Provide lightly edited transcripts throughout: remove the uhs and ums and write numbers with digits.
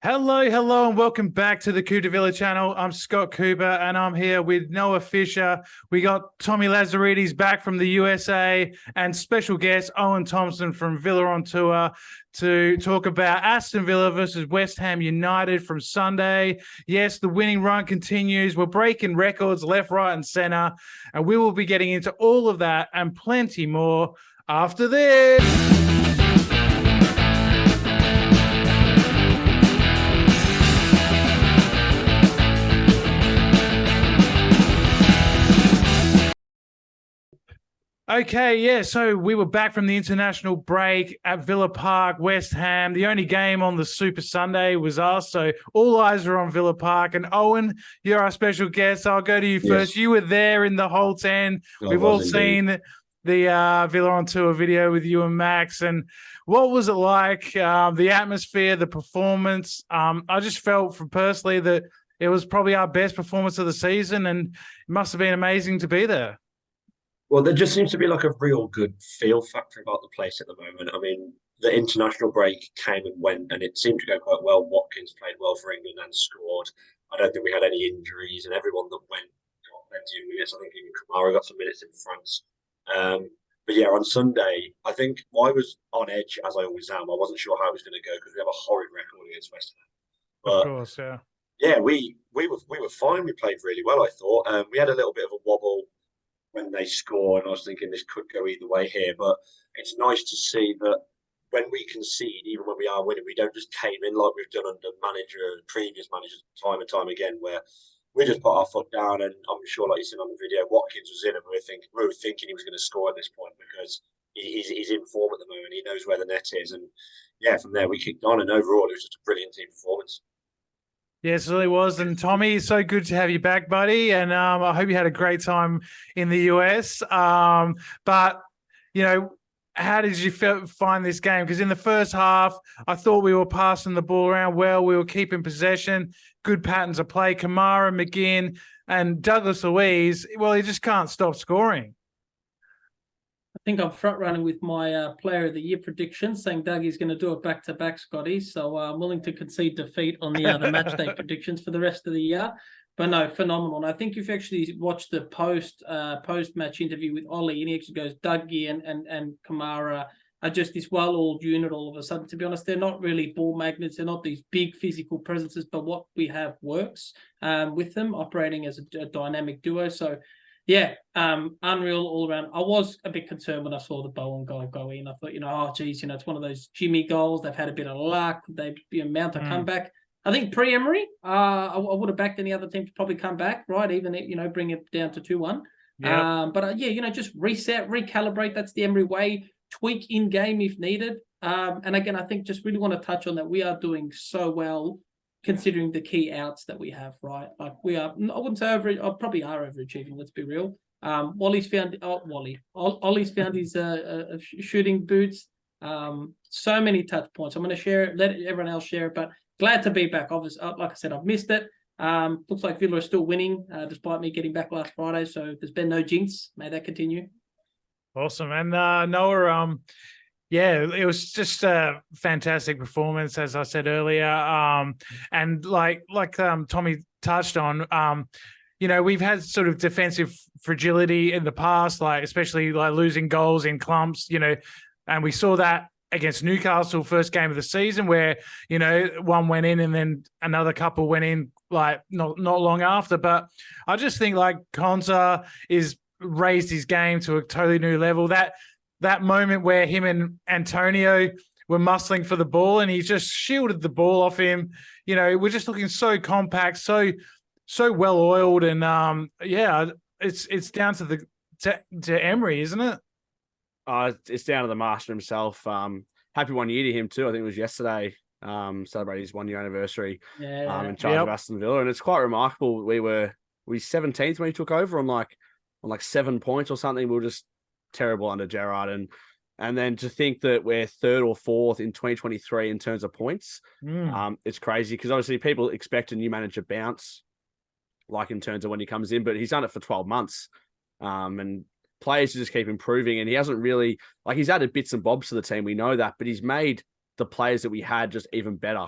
Hello, and welcome back to the Coup de Villa channel. I'm Scott Cooper, and I'm here with Noah Fisher. We got Tommy Lazaridis back from the USA, and special guest Owen Thompson from Villa on Tour to talk about Aston Villa versus West Ham United from Sunday. Yes, the winning run continues. We're breaking records left, right, and center, and we will be getting into all of that and plenty more after this. Okay, yeah, so we were back from the international break at Villa Park, West Ham. The only game on the Super Sunday was us, so all eyes were on Villa Park. And Owen, you're our special guest. I'll go to you first. Yes. You were there in the whole 10. We've all seen the Villa on Tour video with you and Max. And what was it like? The atmosphere, the performance? I just felt personally that it was probably our best performance of the season, and it must have been amazing to be there. Well, there just seems to be like a real good feel factor about the place at the moment. I mean, the international break came and went, and it seemed to go quite well. Watkins played well for England and scored. I don't think we had any injuries, and everyone that went got plenty of minutes. I think even Kamara got some minutes in France. But yeah, on Sunday, I think I was on edge, as I always am. I wasn't sure how it was going to go because we have a horrid record against West Ham. But of course, yeah. Yeah, we were fine. We played really well, I thought. We had a little bit of a wobble when they score, and I was thinking this could go either way here. But it's nice to see that when we concede, even when we are winning, we don't just cave in like we've done under previous managers, time and time again, where we just put our foot down. And I'm sure, like you said on the video, Watkins was in, and we were thinking he was going to score at this point because he's in form at the moment. He knows where the net is, and yeah, from there we kicked on. And overall, it was just a brilliant team performance. Yes, it really was. And Tommy, so good to have you back, buddy. And I hope you had a great time in the US. But, how did you find this game? Because in the first half, I thought we were passing the ball around well. We were keeping possession, good patterns of play. Kamara, McGinn, and Douglas Luiz, well, he just can't stop scoring. I think I'm front running with my Player of the Year prediction, saying Dougie's going to do it back-to-back, Scotty. So I'm willing to concede defeat on the other match day predictions for the rest of the year. But no, phenomenal. And I think you've actually watched the post-match interview with Ollie, and he actually goes, Dougie and Kamara are just this well-oiled unit all of a sudden. To be honest, they're not really ball magnets. They're not these big physical presences, but what we have works with them, operating as a dynamic duo. So, yeah, unreal all around. I was a bit concerned when I saw the Bowen goal go in. I thought, it's one of those Jimmy goals. They've had a bit of luck. They'd mount a comeback. I think pre-Emery, I would have backed any other team to probably come back, right? Even, bring it down to 2-1. But just reset, recalibrate. That's the Emery way. Tweak in-game if needed. And again, I think just really want to touch on that. We are doing so well considering the key outs that we have, right? Like we are, I wouldn't say probably are overachieving, let's be real. Ollie's found his shooting boots. So many touch points. I'm going to share it, let everyone else share it, but glad to be back. Obviously, like I said, I've missed it. Looks like Villa are still winning, despite me getting back last Friday, so there's been no jinx. May that continue. Awesome. And Noah, yeah, it was just a fantastic performance, as I said earlier. And like Tommy touched on, we've had sort of defensive fragility in the past, like especially like losing goals in clumps, and we saw that against Newcastle first game of the season where, one went in and then another couple went in like not long after. But I just think like Konsa is raised his game to a totally new level. That moment where him and Antonio were muscling for the ball and he just shielded the ball off him. We're just looking so compact, so well oiled, and it's down to Emery, isn't it? It's down to the master himself. Happy 1 year to him too. I think it was yesterday. Celebrated his 1 year anniversary. In charge of Aston Villa, and it's quite remarkable. We 17th when he took over on like 7 points or something. We were just terrible under Gerrard, and then to think that we're third or fourth in 2023 in terms of points, it's crazy because obviously people expect a new manager bounce, like in terms of when he comes in, but he's done it for 12 months, and players just keep improving, and he hasn't really he's added bits and bobs to the team. We know that, but he's made the players that we had just even better.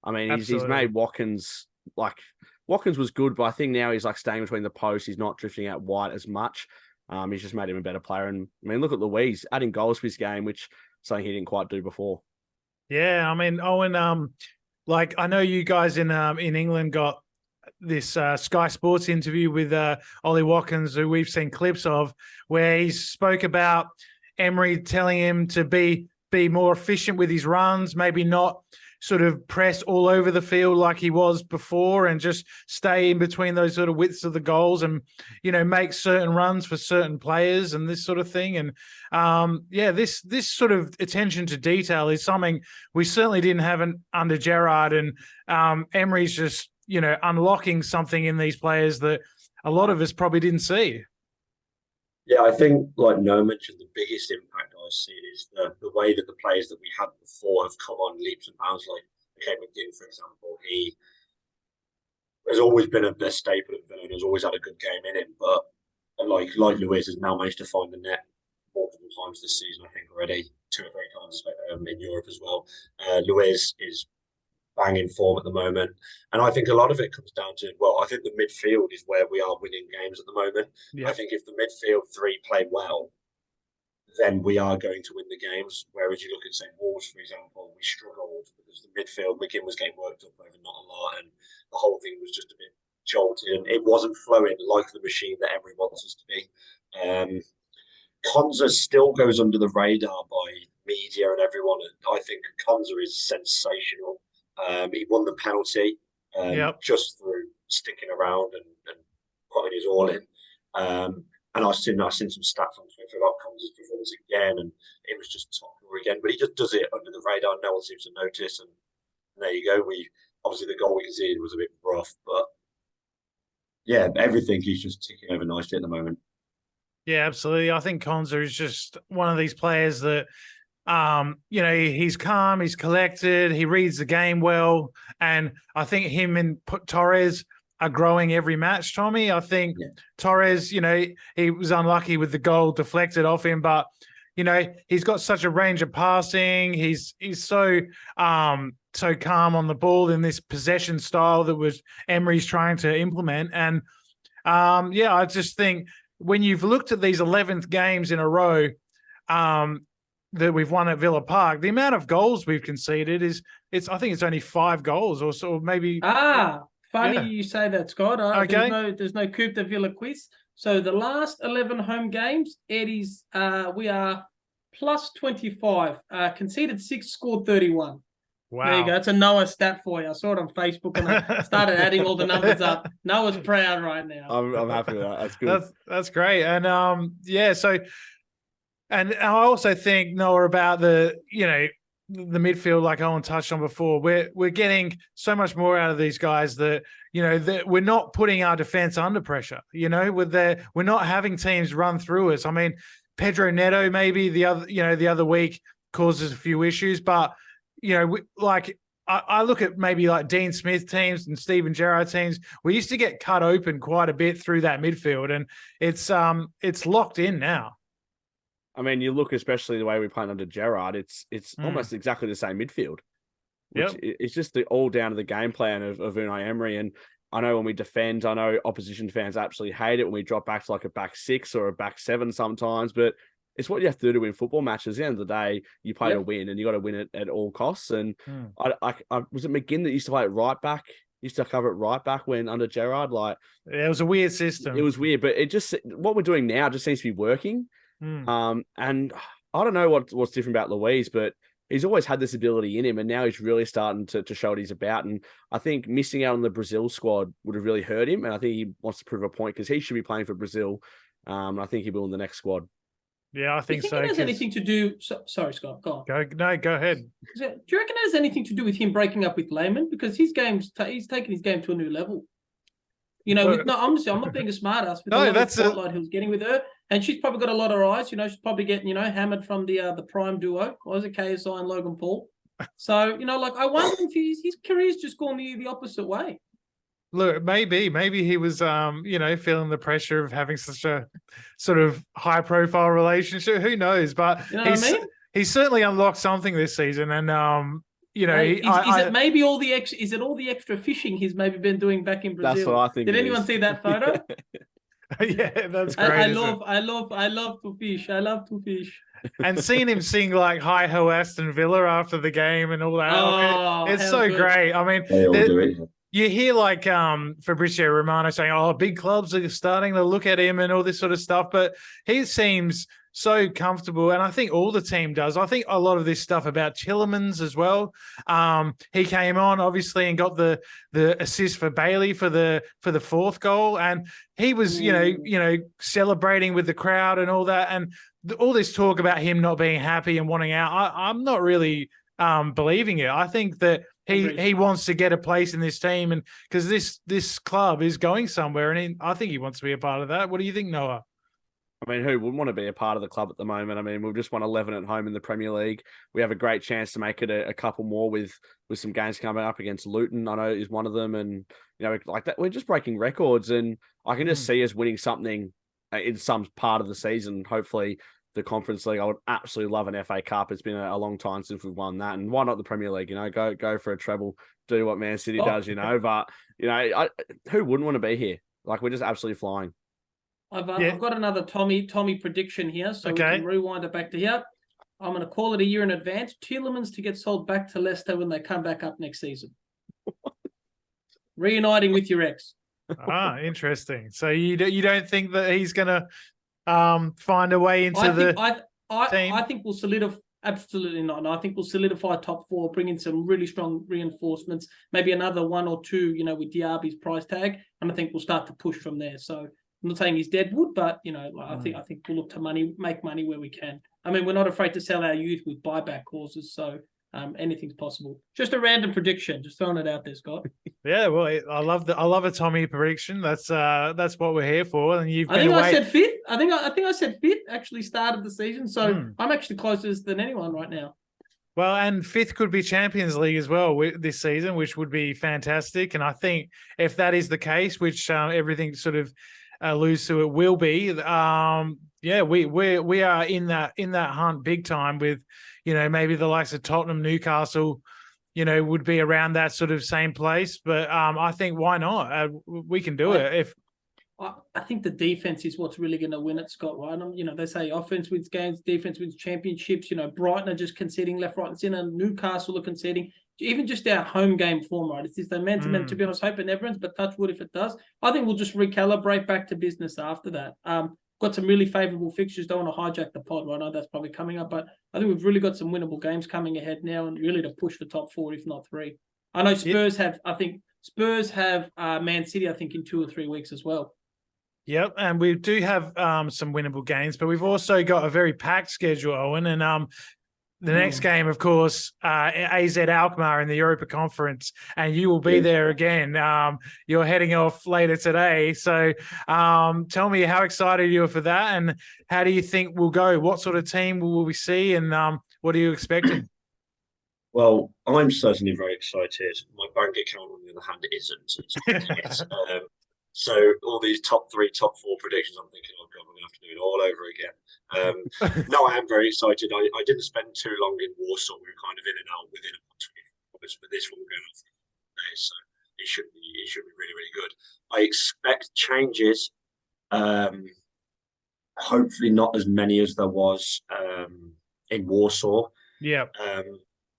I mean, he's made Watkins was good, but I think now he's like staying between the posts. He's not drifting out wide as much. He's just made him a better player. And I mean, look at Luiz adding goals for his game, which is something he didn't quite do before. Yeah, I mean, Owen, like I know you guys in England got this Sky Sports interview with Ollie Watkins, who we've seen clips of, where he spoke about Emery telling him to be more efficient with his runs, maybe not sort of press all over the field like he was before, and just stay in between those sort of widths of the goals, and make certain runs for certain players and this sort of thing. And this sort of attention to detail is something we certainly didn't have under Gerrard, and Emery's just unlocking something in these players that a lot of us probably didn't see. Yeah, I think, like Noah mentioned, the biggest impact I've seen is the way that the players that we had before have come on leaps and bounds. Like Kane McGinn, for example, he has always been a staple at Villa and has always had a good game in him. But like Luiz has now managed to find the net multiple times this season, I think already 2 or 3 times in Europe as well. Luiz is banging form at the moment. And I think a lot of it comes down to, I think the midfield is where we are winning games at the moment. Yeah. I think if the midfield 3 play well, then we are going to win the games. Whereas you look at, say, Wolves, for example, we struggled because the midfield, McGinn was getting worked up over not a lot, and the whole thing was just a bit jolted, and it wasn't flowing like the machine that Emery wants us to be. Konsa still goes under the radar by media and everyone. I think Konsa is sensational. He won the penalty just through sticking around and putting his all in. And I've seen some stats on Twitter about Konsa's performance again, and it was just top score again. But he just does it under the radar. No one seems to notice. And there you go. Obviously the goal we conceded was a bit rough, but yeah, everything he's just ticking over nicely at the moment. Yeah, absolutely. I think Konsa is just one of these players that he's calm, he's collected, he reads the game well, and I think him and Torres are growing every match, Tommy. I think Torres, he was unlucky with the goal deflected off him, but he's got such a range of passing. He's so calm on the ball in this possession style that was Emery's trying to implement. And I just think when you've looked at these 11th games in a row, that we've won at Villa Park, the amount of goals we've conceded I think it's only 5 goals or so, maybe. Funny you say that, Scott. Okay. There's no Coupe de Villa quiz. So the last 11 home games, Eddie's, we are plus 25, conceded 6, scored 31. Wow. There you go. It's a Noah stat for you. I saw it on Facebook and I started adding all the numbers up. Noah's proud right now. I'm happy with that. That's good. That's great. And and I also think, Noah, about the midfield, like Owen touched on before. We're getting so much more out of these guys that that we're not putting our defense under pressure. We're not having teams run through us. I mean, Pedro Neto maybe the other week causes a few issues, but I look at maybe like Dean Smith teams and Steven Gerrard teams. We used to get cut open quite a bit through that midfield, and it's locked in now. I mean, you look especially the way we played under Gerrard, it's almost exactly the same midfield. It's just all down to the game plan of Unai Emery. And I know when we defend, I know opposition fans absolutely hate it when we drop back to like a back 6 or a back 7 sometimes, but it's what you have to do to win football matches. At the end of the day, you play to win, and you got to win it at all costs. And I was it McGinn that used to play at right back? Used to cover it right back when under Gerrard. It was a weird system. It was weird, but what we're doing now just seems to be working. And I don't know what's different about Luiz, but he's always had this ability in him, and now he's really starting to show what he's about. And I think missing out on the Brazil squad would have really hurt him, and I think he wants to prove a point because he should be playing for Brazil. I think he will in the next squad. Yeah, I think so. Do you think it has anything to do? Sorry, Scott. Go on. Go ahead. Do you reckon it has anything to do with him breaking up with Lehmann, because he's taking his game to a new level? I'm not being a smart ass. That's the spotlight he was getting with her, and she's probably got a lot of eyes. She's probably getting hammered from the prime duo. What was it, KSI and Logan Paul? So I wonder if his career's just gone the opposite way. Look, maybe he was feeling the pressure of having such a sort of high profile relationship. Who knows? But what I mean? He's certainly unlocked something this season, and you know, Is it maybe all the is it all the extra fishing he's maybe been doing back in Brazil? That's what I think. Did anyone see that photo? Yeah, that's great. I love to fish. I love to fish. And seeing him sing like "Hi Ho Aston Villa" after the game and all that, it's so good. great. I mean, they all do it. You hear like Fabrizio Romano saying, "Oh, big clubs are starting to look at him and all this sort of stuff," but he seems so comfortable, and I think all the team does. I think a lot of this stuff about Tillemans as well. He came on obviously and got the assist for Bailey for the fourth goal, and he was you know celebrating with the crowd and all that, and all this talk about him not being happy and wanting out. I'm not really believing it. I think that he wants to get a place in this team, and because this club is going somewhere, and I think he wants to be a part of that. What do you think, Noah? I mean, who wouldn't want to be a part of the club at the moment? I mean, we've just won 11 at home in the Premier League. We have a great chance to make it a couple more with some games coming up against Luton. I know is one of them, and like that, we're just breaking records, and I can just see us winning something in some part of the season. Hopefully, the Conference League. I would absolutely love an FA Cup. It's been a long time since we've won that, and why not the Premier League? Go for a treble, do what Man City does. But who wouldn't want to be here? Like, we're just absolutely flying. I've got another Tommy prediction here, so we can rewind it back to here. I'm going to call it a year in advance. Tillemans to get sold back to Leicester when they come back up next season. Reuniting with your ex. Interesting. So you don't think that he's going to find a way into team? I think we'll solidify. Absolutely not. No, I think we'll solidify top four, bring in some really strong reinforcements, maybe another one or two, with Diaby's price tag, and I think we'll start to push from there. So I'm not saying he's deadwood, but I think we'll look to make money where we can. I mean, we're not afraid to sell our youth with buyback clauses, so anything's possible. Just a random prediction, just throwing it out there, Scott. Yeah, well, I love a Tommy prediction. That's what we're here for. And I said fifth. I think I said fifth. Actually, started the season, so I'm actually closest than anyone right now. Well, and fifth could be Champions League as well this season, which would be fantastic. And I think if that is the case, which everything sort of alludes to it will be, we are in that hunt big time with, maybe the likes of Tottenham, Newcastle, would be around that sort of same place. But I think why not? We can do it. I think the defense is what's really going to win it, Scott, right? They say offense wins games, defense wins championships. Brighton are just conceding left, right, and centre. Newcastle are conceding. Even just our home game form, right? It's just the momentum, to be honest, hope it never ends, but touch wood if it does. I think we'll just recalibrate back to business after that. Got some really favourable fixtures. Don't want to hijack the pod, right? I know that's probably coming up, but I think we've really got some winnable games coming ahead now, and really to push for top four, if not three. I know Spurs have. I think Spurs have Man City. I think in 2 or 3 weeks as well. Yep, and we do have some winnable games, but we've also got a very packed schedule, Owen, and the next game, of course, AZ Alkmaar in the Europa Conference, and you will be there again. You're heading off later today. So tell me how excited you are for that, and how do you think we'll go? What sort of team will we see, and what are you expecting? Well, I'm certainly very excited. My bank account, on the other hand, isn't. So all these top 3, top 4 predictions, I'm thinking, oh God, we're going to have to do it all over again. No, I am very excited. I didn't spend too long in Warsaw. We were kind of in and out within about 24 hours, but this one we're going off today, so it should be really, really good. I expect changes. Hopefully not as many as there was in Warsaw. Yeah.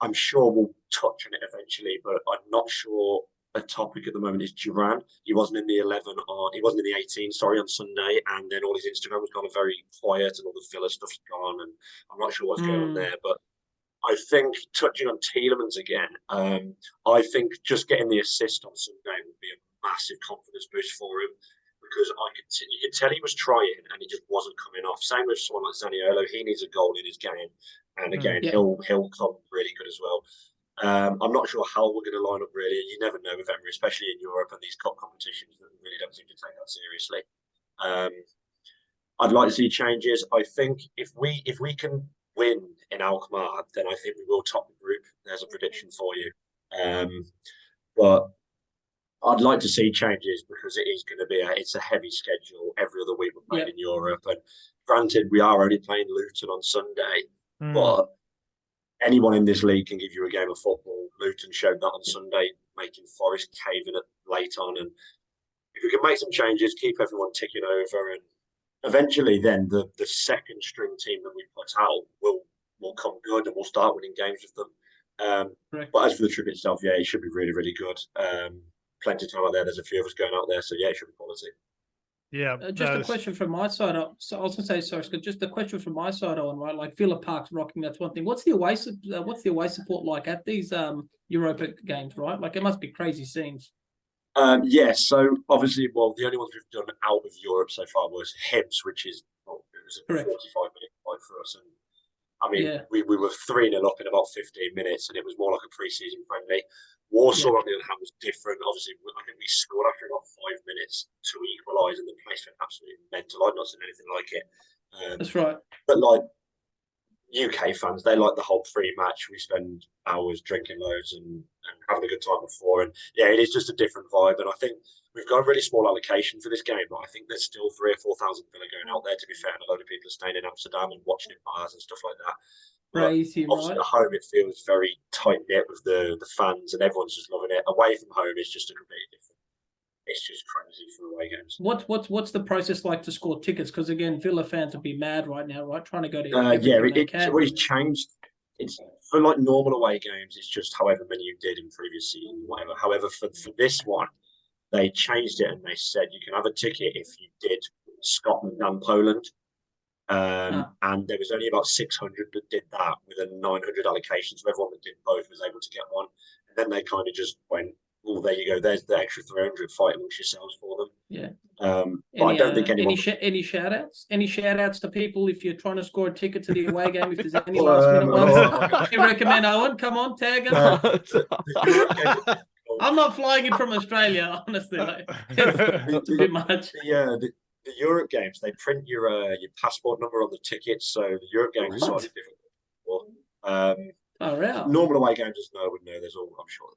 I'm sure we'll touch on it eventually, but I'm not sure. A topic at the moment is Duran. He wasn't in the 11, or he wasn't in the 18, sorry, on Sunday, and then all his Instagram was gone very quiet, and all the Villa stuff's gone, and I'm not sure what's going on there. But I think, touching on Tillemans again, I think just getting the assist on Sunday would be a massive confidence boost for him, because you could tell he was trying and he just wasn't coming off. Same with someone like Zaniolo. He needs a goal in his game, and again, he'll come really good as well. I'm not sure how we're going to line up, really. You never know with Emery, especially in Europe and these cup competitions that really don't seem to take that seriously. I'd like to see changes. I think if we can win in Alkmaar, then I think we will top the group. There's a prediction for you. But I'd like to see changes, because it is going to be it's a heavy schedule. Every other week we're playing in Europe, and granted, we are only playing Luton on Sunday, but anyone in this league can give you a game of football. Luton showed that on Sunday, making Forest cave in it late on. And if we can make some changes, keep everyone ticking over, and eventually then the second string team that we put out will come good and we'll start winning games with them. But as for the trip itself, yeah, it should be really, really good. Plenty of time out there. There's a few of us going out there, so yeah, it should be quality. Yeah. Just a question from my side. So I was going to say, sorry, Scott, just a question from my side on, right? Like Villa Park's rocking, that's one thing. What's the away support like at these Europa games, right? Like it must be crazy scenes. Yeah, so obviously, well, the only ones we've done out of Europe so far was Hibs, which is it was a 45-minute flight for us, and I mean, we were 3-0 up in about 15 minutes, and it was more like a pre-season friendly. Warsaw, on the other hand, was different. Obviously, I think we scored after about 5 minutes to equalise, and the place went absolutely mental. I've not seen anything like it. That's right. But like UK fans, they like the whole pre-match. We spend hours drinking loads and having a good time before, and yeah, it is just a different vibe. And I think we've got a really small allocation for this game, but I think there's still 3,000 or 4,000 Villa going out there. To be fair, and a load of people are staying in Amsterdam and watching in bars and stuff like that. Crazy, obviously, right? at home it feels very tight knit with the fans, and everyone's just loving it. Away from home, it's just a completely different. It's just crazy for away games. What's the process like to score tickets? Because again, Villa fans would be mad right now, right? Trying to go to it's already changed. It's for like normal away games. It's just however many you did in previous seasons, whatever. However, for this one, they changed it and they said you can have a ticket if you did Scotland and Poland. And there was only about 600 that did that with a 900 allocation. So everyone that did both was able to get one. And then they kind of just went, well, there you go. There's the extra 300. Fight amongst yourselves for them. Yeah. But I don't think anyone. Any shout outs? Any shout outs to people if you're trying to score a ticket to the away game? If there's any last minute ones, you recommend Owen? Come on, tag us. I'm not flying in from Australia, honestly. It's too much. The Europe games, they print your passport number on the tickets, so the Europe games are slightly different. Normal away games, no one would know. There's all, I'm sure.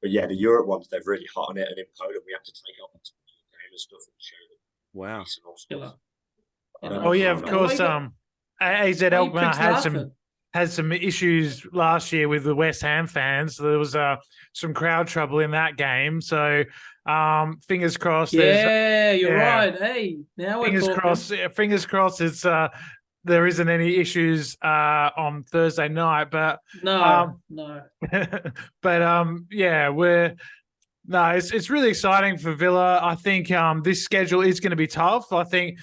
But yeah, the Europe ones, they're really hot on it, and in Poland, we have to take up the game and stuff and show them. Wow. Oh yeah, of course. AZ Alkmaar had some issues last year with the West Ham fans. There was some crowd trouble in that game. So fingers crossed. Yeah, you're right. Hey, now fingers crossed. Fingers crossed. It's there isn't any issues on Thursday night, but no. But it's really exciting for Villa. I think this schedule is going to be tough. I think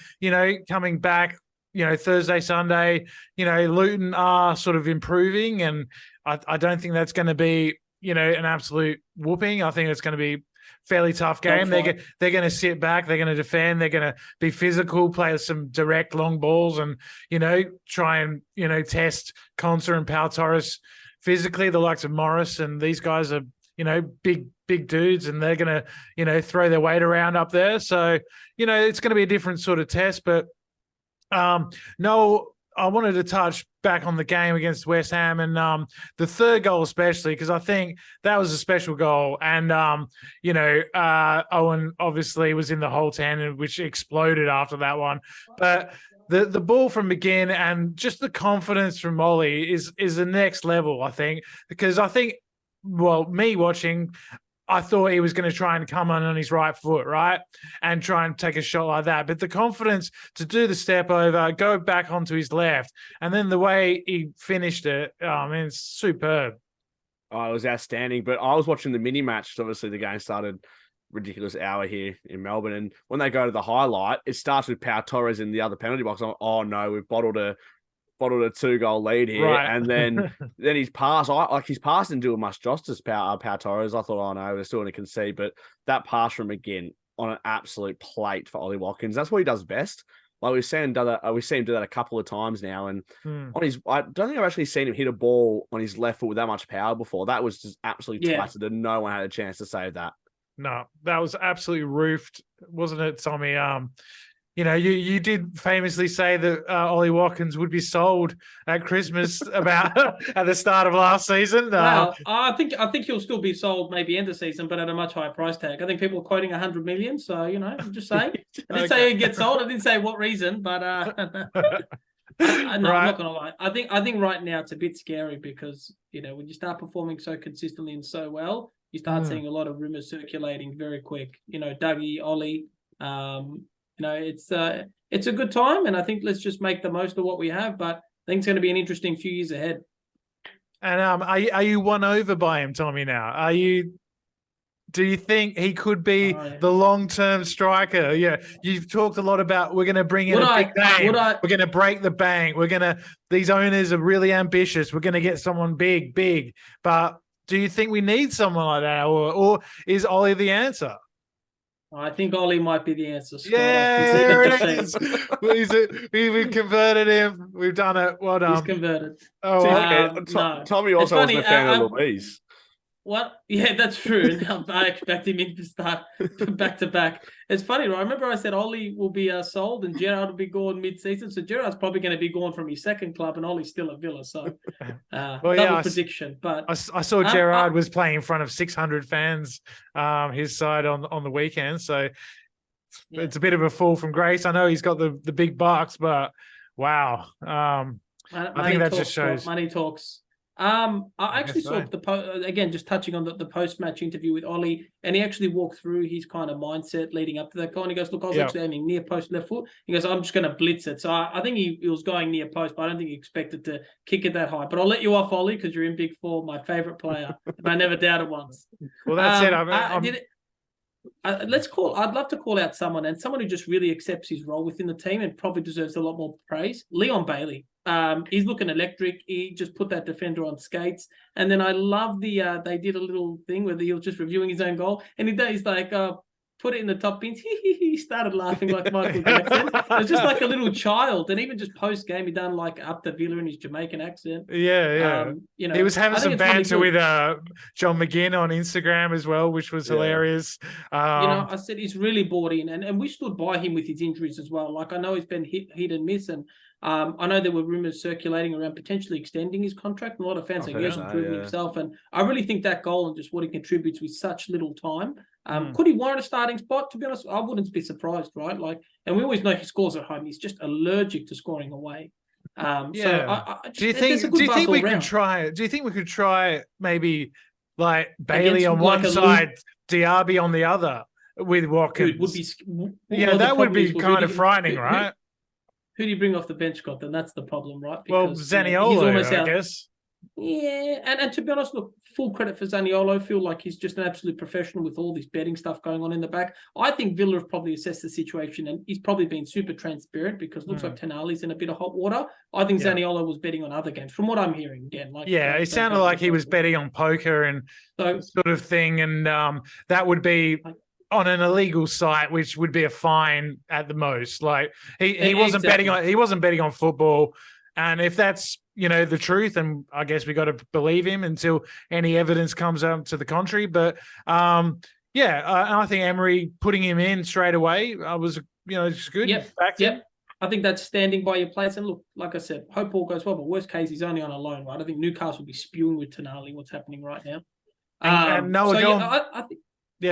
coming back. Thursday, Sunday, Luton are sort of improving, and I don't think that's going to be, an absolute whooping. I think it's going to be a fairly tough game. They're going to sit back. They're going to defend. They're going to be physical, play some direct long balls, and, try and, test Conser and Pau Torres physically, the likes of Morris. And these guys are, big dudes, and they're going to, throw their weight around up there. So, it's going to be a different sort of test, but I wanted to touch back on the game against West Ham and the third goal especially, because I think that was a special goal. And, Owen obviously was in the whole 10, which exploded after that one. But the ball from McGinn and just the confidence from Molly is the next level, I think, because I think, me watching, I thought he was going to try and come on his right foot, right, and try and take a shot like that. But the confidence to do the step over, go back onto his left, and then the way he finished it, it's superb. Oh, it was outstanding. But I was watching the mini match. So obviously, the game started ridiculous hour here in Melbourne, and when they go to the highlight, it starts with Pau Torres in the other penalty box. I'm like, oh no, we've bottled a 2-goal lead here, right. And then his pass, his pass didn't do much justice. Pau Torres, I thought, oh no, we're still going to concede, but that pass from McGinn on an absolute plate for Ollie Watkins. That's what he does best. Like we've seen him do that a couple of times now, and I don't think I've actually seen him hit a ball on his left foot with that much power before. That was just absolutely twatted, and no one had a chance to save that. No, that was absolutely roofed, wasn't it, Tommy? You did famously say that Ollie Watkins would be sold at Christmas about at the start of last season. Well, I think he'll still be sold maybe end of season, but at a much higher price tag. I think people are quoting 100 million. So I'm just saying. I didn't say he'd get sold. I didn't say what reason, but I'm not gonna lie. I think right now it's a bit scary because when you start performing so consistently and so well, you start seeing a lot of rumors circulating very quick. Dougie, Ollie. It's a good time, and I think let's just make the most of what we have. But I think it's going to be an interesting few years ahead. And are you won over by him, Tommy? Now, do you think he could be the long-term striker? Yeah, you've talked a lot about we're going to bring in a big name. We're going to break the bank. These owners are really ambitious. We're going to get someone big. But do you think we need someone like that, or is Ollie the answer? I think Ollie might be the answer, Scott. Yeah, there it is. We've converted him. We've done it. Well done. He's converted. No. Tommy also wasn't a fan of Luiz. What? Yeah, that's true. I expect him to start back to back. It's funny, right? I remember I said Ollie will be sold and Gerrard will be gone mid-season. So Gerrard's probably going to be gone from his second club, and Ollie's still at Villa. So, double prediction. But I saw Gerrard was playing in front of 600 fans, his side on the weekend. So it's a bit of a fall from grace. I know he's got the big bucks, but wow. I think that just shows money talks. I actually saw again, just touching on the post-match interview with Ollie, and he actually walked through his kind of mindset leading up to that goal. And he goes, look, I was actually aiming near post left foot. He goes, I'm just going to blitz it. So I think he was going near post, but I don't think he expected to kick it that high. But I'll let you off, Ollie, because you're in Big Four, my favourite player. And I never doubted once. Well, that's it. I'd love to call out someone who just really accepts his role within the team and probably deserves a lot more praise. Leon Bailey. He's looking electric. He just put that defender on skates. And then I love they did a little thing where he was just reviewing his own goal. And he's like, put it in the top bins. He started laughing like Michael Jackson. It was just like a little child. And even just post-game, he done like up the Villa in his Jamaican accent. Yeah. He was having some banter with John McGinn on Instagram as well, which was hilarious. I said he's really bought in. And we stood by him with his injuries as well. Like, I know he's been hit and miss. And I know there were rumours circulating around potentially extending his contract. And a lot of fans saying he hasn't proven himself. And I really think that goal and just what he contributes with such little time. Could he warrant a starting spot? To be honest, I wouldn't be surprised, right? And we always know he scores at home. He's just allergic to scoring away. Do you think we could try? Do you think we could try maybe like Bailey on one side, Diaby on the other with Watkins? That would be kind of frightening, right? Who do you bring off the bench, Scott? Then that's the problem, right? Because, Zaniolo, I guess. Yeah, and to be honest, look, full credit for Zaniolo. Feel like he's just an absolute professional with all this betting stuff going on in the back. I think Villa have probably assessed the situation, and he's probably been super transparent because it looks like Tonali's in a bit of hot water. I think Zaniolo was betting on other games, from what I'm hearing. Again, it sounded like he was betting on poker and sort of thing, and that would be on an illegal site, which would be a fine at the most. Like he wasn't betting on football. And if that's, the truth, and I guess we got to believe him until any evidence comes up to the contrary. But I think Emery putting him in straight away was, just good. Yep. I think that's standing by your place. And look, like I said, hope all goes well. But worst case, he's only on a loan, right? I think Newcastle will be spewing with Tonali what's happening right now. And Noah,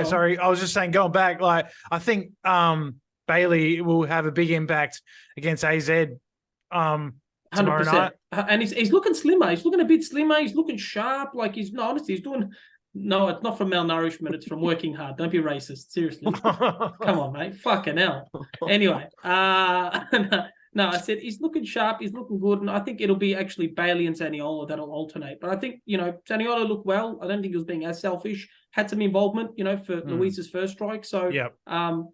sorry. I was just saying, going back, I think Bailey will have a big impact against AZ. 100%. And he's looking slimmer. He's looking a bit slimmer. He's looking sharp. Honestly, he's doing. No, it's not from malnourishment. It's from working hard. Don't be racist. Seriously. Come on, mate. Fucking hell. Anyway, no, I said he's looking sharp. He's looking good. And I think it'll be actually Bailey and Zaniolo that'll alternate. But I think, Zaniolo looked well. I don't think he was being as selfish. Had some involvement, for Luiz's first strike. So,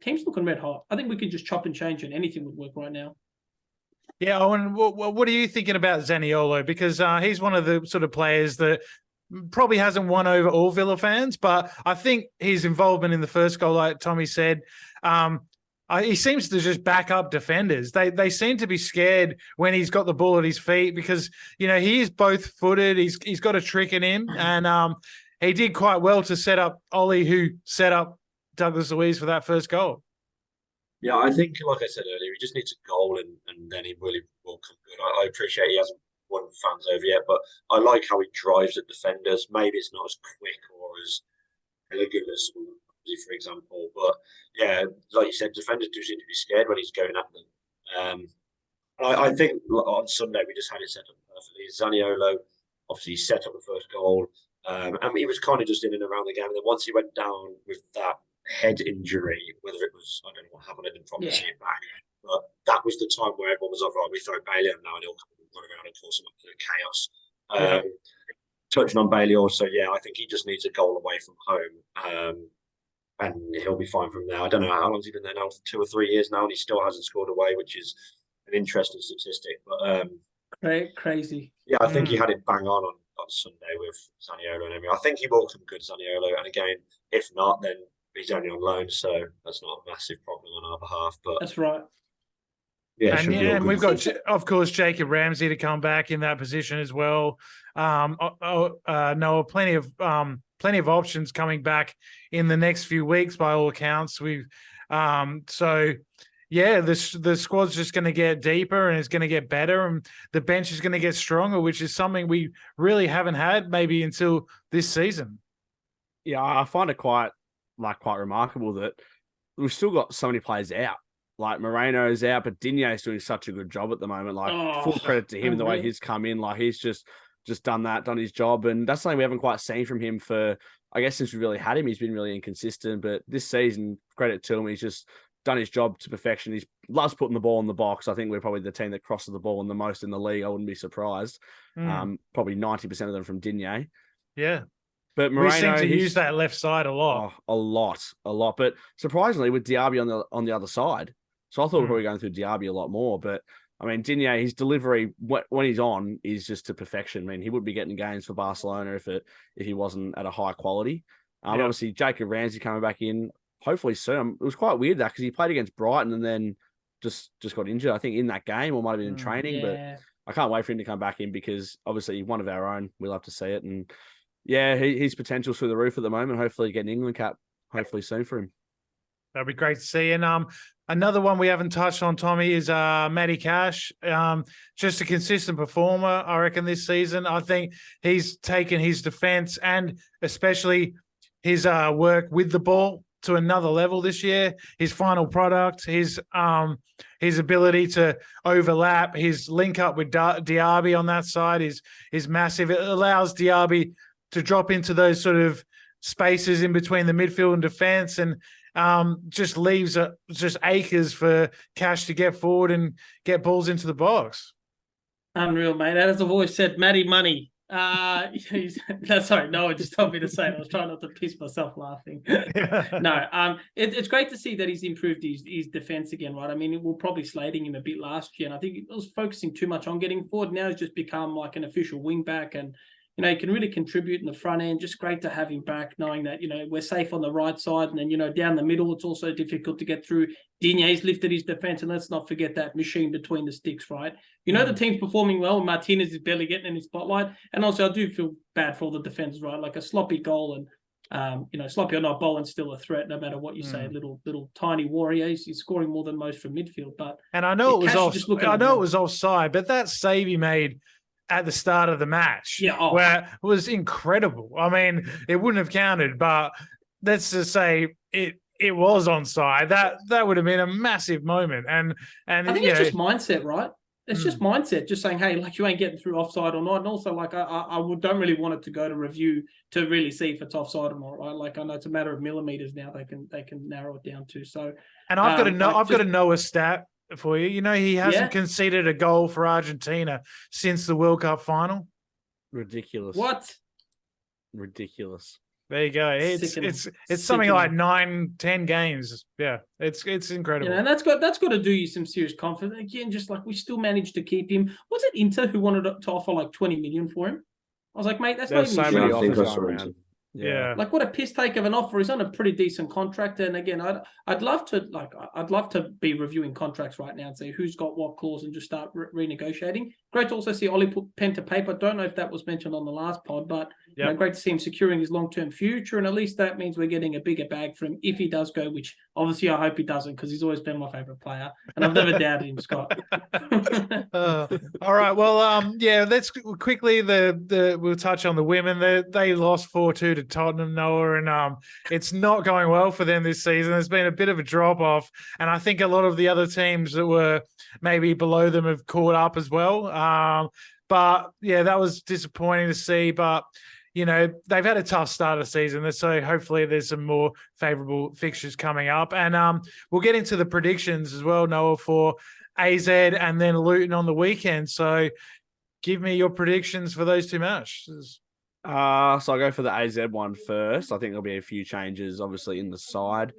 team's looking red hot. I think we could just chop and change and anything would work right now. Yeah, Owen, what are you thinking about Zaniolo? Because he's one of the sort of players that probably hasn't won over all Villa fans, but I think his involvement in the first goal, like Tommy said, he seems to just back up defenders. They seem to be scared when he's got the ball at his feet because, he is both-footed. He's got a trick in him, and he did quite well to set up Ollie, who set up Douglas Luiz for that first goal. Yeah, I think, like I said earlier, he just needs a goal and then he really will come good. I appreciate he hasn't won fans over yet, but I like how he drives at defenders. Maybe it's not as quick or as elegant as for example. But yeah, like you said, defenders do seem to be scared when he's going at them. I think on Sunday we just had it set up perfectly. Zaniolo obviously set up the first goal, and he was kind of just in and around the game. And then once he went down with that head injury, whether it was, I don't know what happened, I didn't probably see it back, but that was the time where everyone was like, right, we throw Bailey on now and he'll run around and cause some absolute chaos. Touching on Bailey also, I think he just needs a goal away from home, and he'll be fine from there. I don't know how long's he been there now, 2 or 3 years now, and he still hasn't scored away, which is an interesting statistic. But crazy. Yeah, I think he had it bang on Sunday with Zaniolo and Emery. I think he will come good, Zaniolo. And again, if not, then he's only on loan, so that's not a massive problem on our behalf. But that's right. Yeah, and we've got, of course, Jacob Ramsey to come back in that position as well. Noah, plenty of options coming back in the next few weeks, by all accounts. The squad's just going to get deeper and it's going to get better, and the bench is going to get stronger, which is something we really haven't had maybe until this season. Yeah, I find it quite remarkable that we've still got so many players out. Like Moreno's out, but Digne's doing such a good job at the moment. Full credit to him, the way he's come in. He's just done his job. And that's something we haven't quite seen from him for, I guess, since we really had him. He's been really inconsistent. But this season, credit to him, he's just done his job to perfection. He loves putting the ball in the box. I think we're probably the team that crosses the ball in the most in the league. I wouldn't be surprised. Probably 90% of them from Digne. Yeah. But Moreno, we seem to use that left side a lot. A lot. But surprisingly, with Diaby on the other side. So I thought we were probably going through Diaby a lot more. But, I mean, Digne, his delivery, when he's on, is just to perfection. I mean, he would be getting games for Barcelona if he wasn't at a high quality. Obviously, Jacob Ramsey coming back in, hopefully soon. It was quite weird, that, because he played against Brighton and then just got injured, I think, in that game, or might have been in training. But I can't wait for him to come back in, because, obviously, one of our own, we love to see it. And, his potential's through the roof at the moment. Hopefully get an England cap hopefully soon for him. That'd be great to see. And another one we haven't touched on, Tommy, is Matty Cash. Just a consistent performer, I reckon, this season. I think he's taken his defence and especially his work with the ball to another level this year. His final product, his ability to overlap, his link up with Diaby on that side is massive. It allows Diaby to drop into those sort of spaces in between the midfield and defence, and just leaves just acres for Cash to get forward and get balls into the box. Unreal, mate. As I've always said, Matty Money. Sorry, no, it just told me to say it. I was trying not to piss myself laughing. It's great to see that he's improved his defense again, right? I mean, we're probably slating him a bit last year, and I think he was focusing too much on getting forward. Now he's just become like an official wing back, and he can really contribute in the front end. Just great to have him back, knowing that, we're safe on the right side. And then, down the middle, it's also difficult to get through. Digne's lifted his defense, and let's not forget that machine between the sticks, right? The team's performing well, and Martinez is barely getting in his spotlight. And also, I do feel bad for all the defenders, right? Like a sloppy goal, and, sloppy or not, Bowen's still a threat, no matter what you say. Little tiny warrior. He's scoring more than most from midfield. But I know it was offside, but that save he made at the start of the match, where it was incredible. I mean, it wouldn't have counted, but let's just say it was onside. That would have been a massive moment. And I think it's just mindset, right? It's just mindset, just saying, hey, you ain't getting through offside or not. And also, I don't really want it to go to review to really see if it's offside or not, right? I know it's a matter of millimeters now. They can narrow it down to. So, and I've got to know a stat for you. He hasn't conceded a goal for Argentina since the World Cup final. Ridiculous. What? Ridiculous. There you go. It's something like 9-10 games. Yeah, it's incredible. And that's got to do you some serious confidence. Again, just we still managed to keep him. Was it Inter who wanted to offer 20 million for him? I was like, mate, that's not even so many offers around. Yeah. What a piss take of an offer. He's on a pretty decent contract. And again, I'd love to be reviewing contracts right now and say who's got what clause and just start renegotiating. great to also see Ollie put pen to paper. Don't know if that was mentioned on the last pod, but you know, great to see him securing his long-term future. And at least that means we're getting a bigger bag for him if he does go, which obviously I hope he doesn't, because he's always been my favourite player. And I've never doubted him, Scott. All right. Well, let's quickly we'll touch on the women. They lost 4-2 to Tottenham, Noah, and it's not going well for them this season. There's been a bit of a drop off, and I think a lot of the other teams that were maybe below them have caught up as well. But yeah, that was disappointing to see. But you know, they've had a tough start of the season, so hopefully there's some more favourable fixtures coming up. And we'll get into the predictions as well, Noah, for AZ and then Luton on the weekend. So give me your predictions for those two matches. So I'll go for the AZ one first. I think there'll be a few changes, obviously, in the side.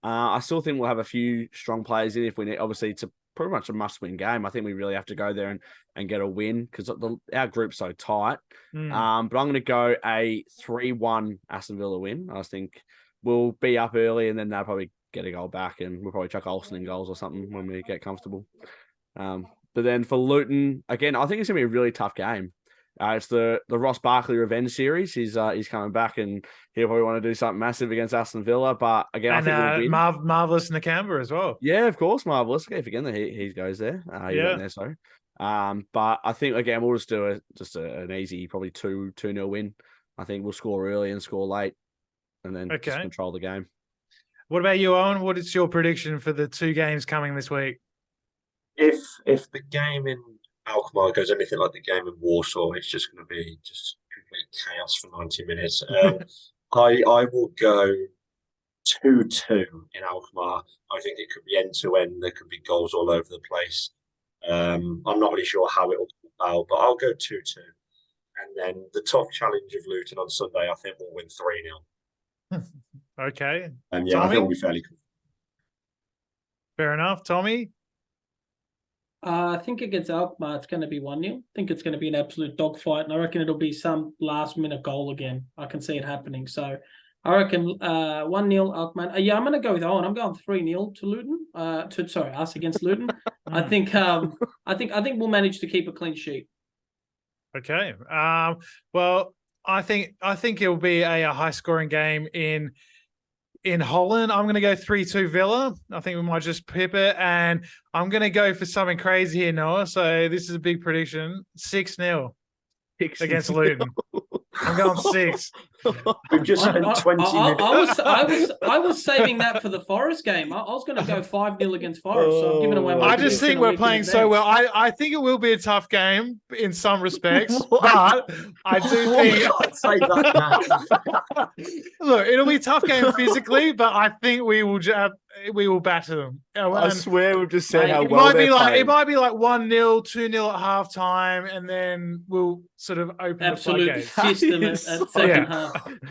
I still think we'll have a few strong players in if we need. Obviously, it's pretty much a must-win game. I think we really have to go there and get a win because our group's so tight. But I'm going to go a 3-1 Aston Villa win. I think we'll be up early and then they'll probably get a goal back and we'll probably chuck Olsen in goals or something when we get comfortable. But then for Luton, again, I think it's going to be a really tough game. It's the Ross Barkley revenge series. He's coming back and he'll probably want to do something massive against Aston Villa. But again, I think we'll win. Marvellous Nakamba as well. Yeah, of course, Marvellous. If again he goes there. There, sorry. But I think again we'll just do an easy, probably 2-0 win. I think we'll score early and score late, and then just control the game. What about you, Owen? What is your prediction for the two games coming this week? If the game in Alkmaar goes anything like the game in Warsaw, it's just going to be just complete chaos for 90 minutes. I will go 2-2 in Alkmaar. I think it could be end to end. There could be goals all over the place. I'm not really sure how it will come out, but I'll go 2-2. And then the tough challenge of Luton on Sunday, I think we'll win 3-0. Okay. And yeah, Tommy? I think we'll be fairly good. Fair enough. Tommy? I think against Alkmaar, it's going to be 1-0. I think it's going to be an absolute dogfight, and I reckon it'll be some last-minute goal again. I can see it happening. So I reckon 1-0 Alkmaar. I'm going to go with Owen. I'm going 3-0 to Luton. Us against Luton. I think we'll manage to keep a clean sheet. Okay. Well, I think it'll be a high-scoring game in Holland. I'm going to go 3-2 Villa. I think we might just pip it. And I'm going to go for something crazy here, Noah. So this is a big prediction. 6-0 against Luton. I'm going 6. We've just spent 20 minutes. I was saving that for the Forest game. I was going to go 5-0 against Forest. So I'm giving away. I just think we're playing so well. I think it will be a tough game in some respects, but I do think. Say that now. Look, it'll be a tough game physically, but I think we will batter them. I swear we've just said how it well might they're be like playing. It might be like 1-0, 2-0 at halftime, and then we'll sort of open absolute the floodgates. system at second half.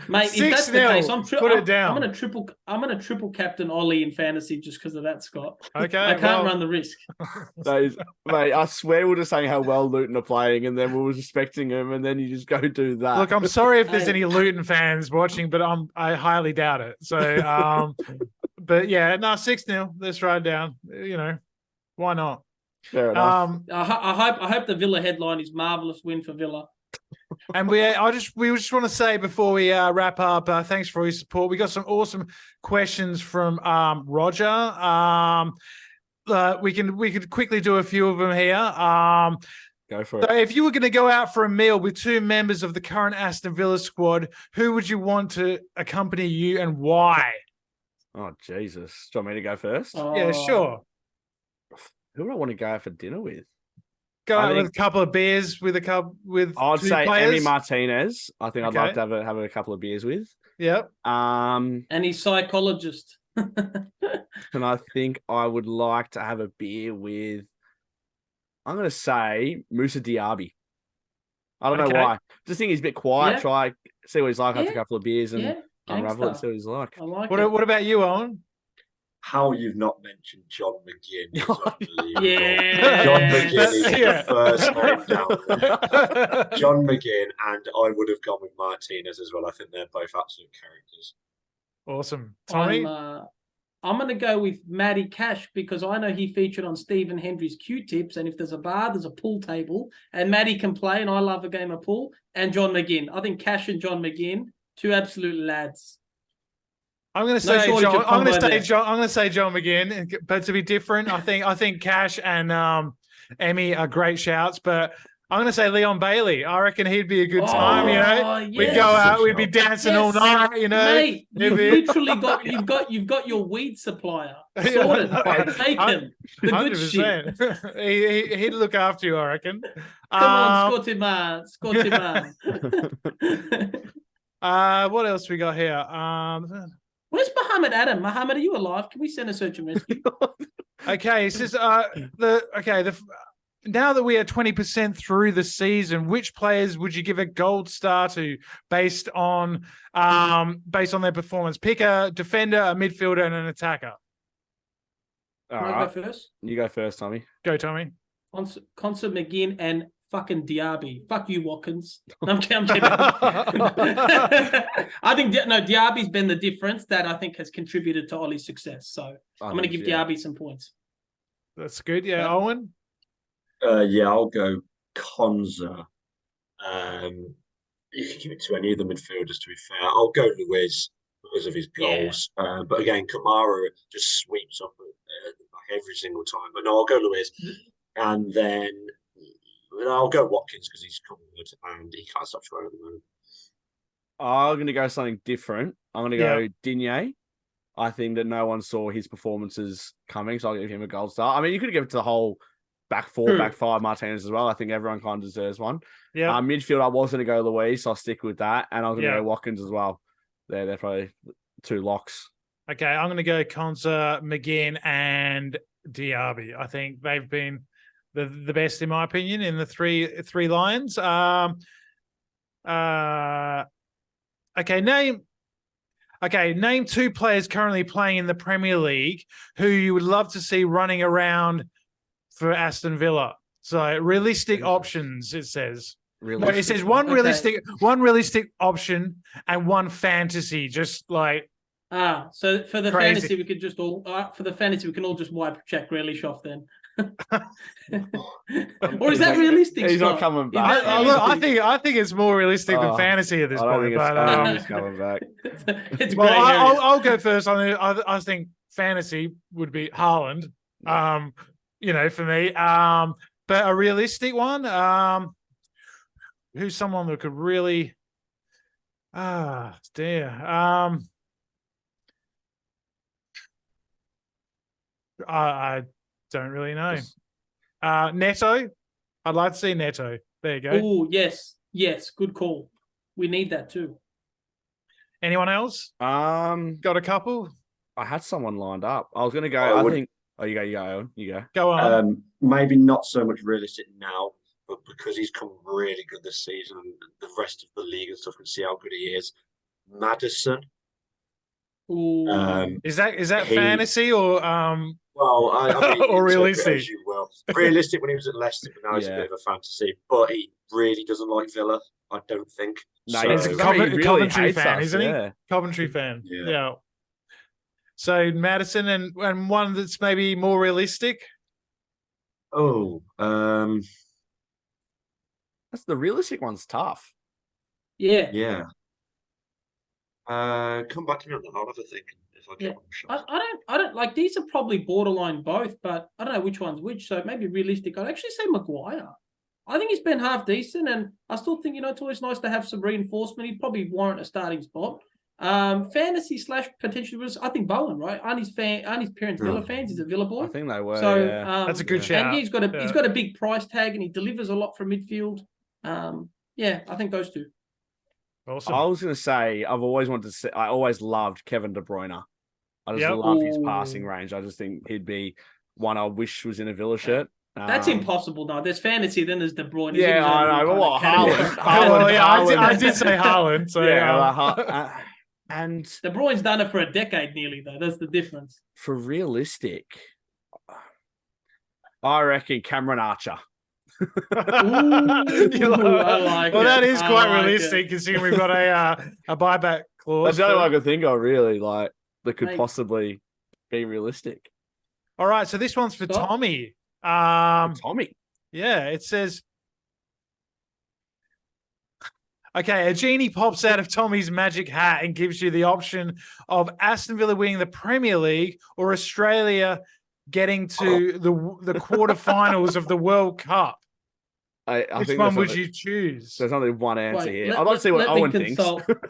Mate, if that's the case, put it down. I'm gonna triple captain Ollie in fantasy just because of that, Scott. Okay, I can't run the risk. Mate, I swear we're just saying how well Luton are playing, and then we were expecting them, and then you just go do that. Look, I'm sorry if there's any Luton fans watching, but I highly doubt it. So, but yeah, no, 6-0. Let's ride down. You know, why not? Fair enough. I hope the Villa headline is marvellous win for Villa. And we just want to say before we wrap up, thanks for all your support. We got some awesome questions from Roger. We could quickly do a few of them here. Go for it. So if you were going to go out for a meal with 2 members of the current Aston Villa squad, who would you want to accompany you and why? Oh, Jesus. Do you want me to go first? Yeah, sure. Who do I want to go out for dinner with? Go out with a couple of beers with I'd say players. Emi Martinez. I think I'd like to have a couple of beers with. Yep. And he's psychologist. And I think I would like to have a beer with, I'm going to say Moussa Diaby. I don't know why. Just think he's a bit quiet. Yeah. Try, see what he's like after a couple of beers and unravel it and see what he's like. I like what about you, Owen? How you've not mentioned John McGinn is unbelievable. Yeah. John McGinn is the first name down. John McGinn, and I would have gone with Martinez as well. I think they're both absolute characters. Awesome. Tommy? I'm going to go with Matty Cash because I know he featured on Stephen Hendry's Q-Tips, and if there's a bar, there's a pool table, and Matty can play, and I love a game of pool, and John McGinn. I think Cash and John McGinn, two absolute lads. I'm going to say John. I'm going to say John McGinn, but to be different, I think Cash and Emmy are great shouts, but I'm going to say Leon Bailey. I reckon he'd be a good time. Yes. We'd go out, we'd be dancing all night. Mate, you've got your weed supplier sorted. Take him, the 100%. Good shit. He'd look after you, I reckon. Come on, Scotty man. What else we got here? Where's Muhammad Adam? Muhammad, are you alive? Can we send a search and rescue? Okay, it says now that we are 20% through the season, which players would you give a gold star to based on their performance? Pick a defender, a midfielder, and an attacker. Can I go first? You go first, Tommy. Go, Tommy. Concert McGinn and fucking Diaby. Fuck you, Watkins. No, I'm kidding. I think Diaby's been the difference that I think has contributed to Ollie's success. So I'm going to give Diaby some points. That's good. Yeah, Owen. I'll go Konza. You can give it to any of the midfielders, to be fair. I'll go Luiz because of his goals. Yeah. But again, Kamara just sweeps up every single time. But no, I'll go Luiz. And then I'll go Watkins because he's come good and he can't stop scoring at the moment. I'm going to go something different. I'm going to go Digne. I think that no one saw his performances coming, so I'll give him a gold star. I mean, you could give it to the whole back four, back five Martinez as well. I think everyone kind of deserves one. Yeah. Midfield, I was going to go Luiz, so I'll stick with that. And I'm going to go Watkins as well. They're probably two locks. Okay, I'm going to go Konza, McGinn, and Diaby. I think they've been the best, in my opinion, in the three Lions. Name two players currently playing in the Premier League who you would love to see running around for Aston Villa. So realistic options, it says. It says one realistic option and one fantasy, just like. So for the crazy. Fantasy, we could just all we can all just wipe Jack Grealish off then. Or is that realistic? He's not coming back. I think it's more realistic than fantasy at this point. But he's coming back. It's well, I'll go first. I think fantasy would be Holland. For me. But a realistic one. Who's someone that could really? I don't really know. Neto. I'd like to see Neto. There you go. Oh, yes. Good call. We need that too. Anyone else? Got a couple? I had someone lined up. I was going to go. I think. Oh, you go, Owen. You go. Go on. Maybe not so much realistic now, but because he's come really good this season, and the rest of the league and stuff can see how good he is. Madison. Is that fantasy or Well, I mean, or realistic? As you will. Realistic when he was at Leicester, but now he's a bit of a fantasy. But he really doesn't like Villa, I don't think. No, he's a Coventry fan, isn't he? Coventry fan. Yeah. So Madison and one that's maybe more realistic. That's the realistic one's tough. Yeah. Yeah. Come back to me on that. I'll have a think if I get one shot. I don't like these are probably borderline both, but I don't know which one's which. So maybe realistic. I'd actually say Maguire. I think he's been half decent, and I still think it's always nice to have some reinforcement. He'd probably warrant a starting spot. Fantasy / potentially was I think Bowen, right? Aren't his parents Villa fans? He's a Villa boy. I think they were. So that's a good shout. And he's got a big price tag, and he delivers a lot from midfield. I think those two. Awesome. I was going to say I always loved Kevin De Bruyne. I just love his passing range. I just think he'd be one I wish was in a Villa shirt. That's impossible. No, there's fantasy, then there's De Bruyne. Yeah, I know. Well, Haaland. I did say Haaland. So and De Bruyne's done it for a decade nearly, though. That's the difference. For realistic, I reckon Cameron Archer. I like that is quite realistic considering we've got a buyback clause. That's the only one I could think of, really, like that could possibly. being realistic. All right, so this one's for Scott? Tommy. Tommy. Yeah, it says, okay, a genie pops out of Tommy's magic hat and gives you the option of Aston Villa winning the Premier League or Australia getting to the quarterfinals of the World Cup. I Which think one would you choose? There's only one answer Wait, here. I'd like to see what Owen thinks.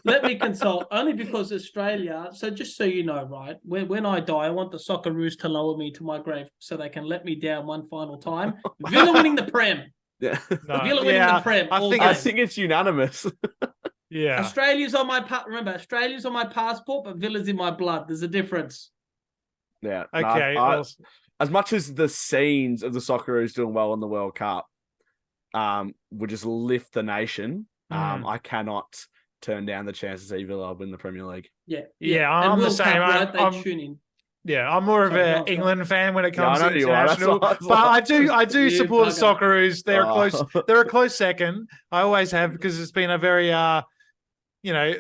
Let me consult, only because Australia. So just so you know, right, when I die, I want the Socceroos to lower me to my grave so they can let me down one final time. Villa winning the Prem. Yeah. No, Villa winning the Prem. I think it's unanimous. Yeah. Australia's on my remember, Australia's on my passport, but Villa's in my blood. There's a difference. Yeah. Okay. As much as the scenes of the Socceroos doing well in the World Cup would just lift the nation, I cannot turn down the chance to see Villa win the Premier League. Yeah, I'm the same. They tune in. Yeah, I'm more of an England fan when it comes to international. But I do support the Socceroos. They're a close second. I always have, because it's been a very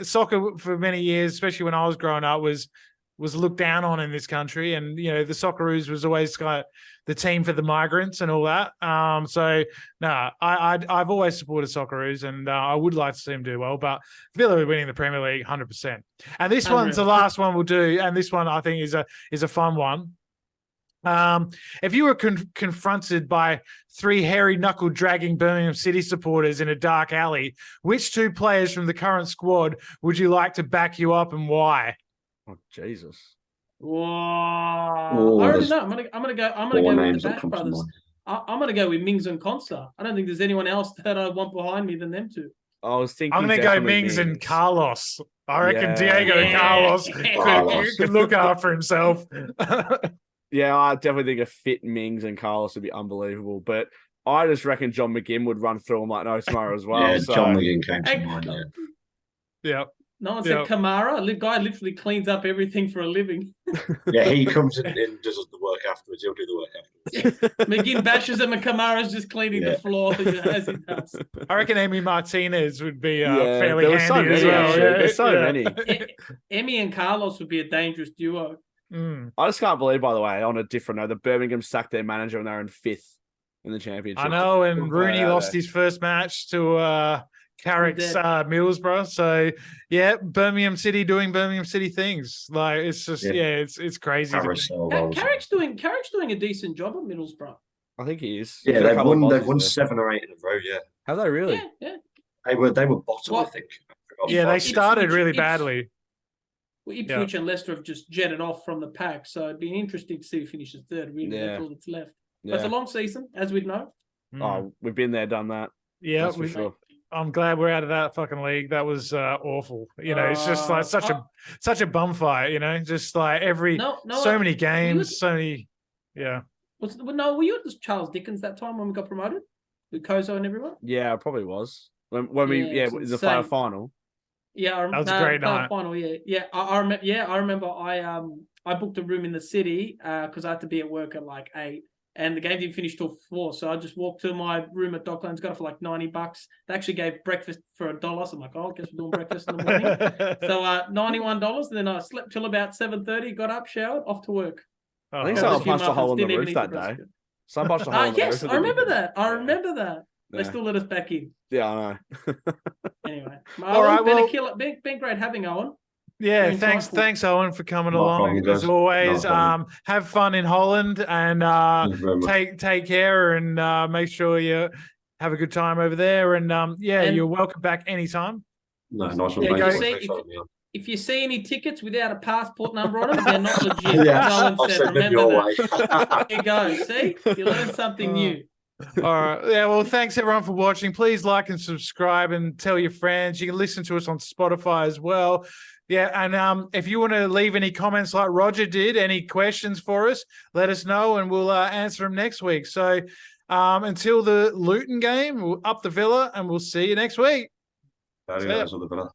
soccer for many years, especially when I was growing up, was looked down on in this country, and the Socceroos was always the team for the migrants and all that. I've always supported Socceroos, and I would like to see them do well. But Villa winning the Premier League, 100%. And this one's the last one we'll do, and this one I think is a fun one. If you were confronted by 3 hairy knuckle dragging Birmingham City supporters in a dark alley, which 2 players from the current squad would you like to back you up, and why? Oh, Jesus. Whoa. I already know. I'm gonna go with the Bash brothers. I'm gonna go with Mings and Consta. I don't think there's anyone else that I want behind me than them 2. I was thinking I'm gonna go Mings and Carlos. I reckon Diego and Carlos could look after himself. Yeah, I definitely think a fit Mings and Carlos would be unbelievable. But I just reckon John McGinn would run through them like no tomorrow as well. Yeah, John McGinn came to mind. Yeah. No one said Kamara. The guy literally cleans up everything for a living. Yeah, he comes in and does the work afterwards. He'll do the work afterwards. McGinn bashes him and Kamara's just cleaning the floor as he does. I reckon Emi Martinez would be fairly handy as well. There's so many. Emi and Carlos would be a dangerous duo. I just can't believe, by the way, on a different note, that Birmingham sacked their manager and they're in 5th in the championship. I know, and Rooney lost his first match to Carrick's Middlesbrough. So yeah, Birmingham City doing Birmingham City things. Like it's just it's crazy. Carrick's doing a decent job at Middlesbrough. I think he is. Yeah, they've won 7 or 8 in a row. Yeah, have they really? Yeah. They were bottom, I think. Yeah, they started really badly. Well, Ipswich and Leicester have just jetted off from the pack, so it'd be interesting to see who finishes 3rd. Really, that's all that's left. But it's a long season, as we'd know. Oh, we've been there, done that. Yeah, for sure. I'm glad we're out of that fucking league. That was awful. It's just like such a bum fight. Just like so many games, so many. Yeah. Were you at this Charles Dickens that time when we got promoted with Kozo and everyone? Yeah, it probably was when we the player final. Yeah, that was a great night. Final, yeah. I remember. I booked a room in the city because I had to be at work at like 8. And the game didn't finish till 4, so I just walked to my room at Docklands, got it for like $90. They actually gave breakfast for $1, so I'm like, I guess we're doing breakfast in the morning. So $91, and then I slept till about 7:30, got up, showered, off to work. I think someone punched a hole in the roof that day. Someone punched a hole in the roof. Yes, I remember that. I remember that. They still let us back in. Yeah, I know. Anyway, all right, been great having Owen. Yeah, thanks, Owen, for coming along as always. Have fun in Holland and take care and make sure you have a good time over there. And you're welcome back anytime. No, nice one. If you see any tickets without a passport number on them, they're not legit. I'll send them your way. There you go. See, you learned something new. All right. Yeah. Well, thanks everyone for watching. Please like and subscribe and tell your friends. You can listen to us on Spotify as well. Yeah, and if you want to leave any comments like Roger did, any questions for us, let us know and we'll answer them next week. So until the Luton game, we'll up the Villa and we'll see you next week. Adios, the Villa.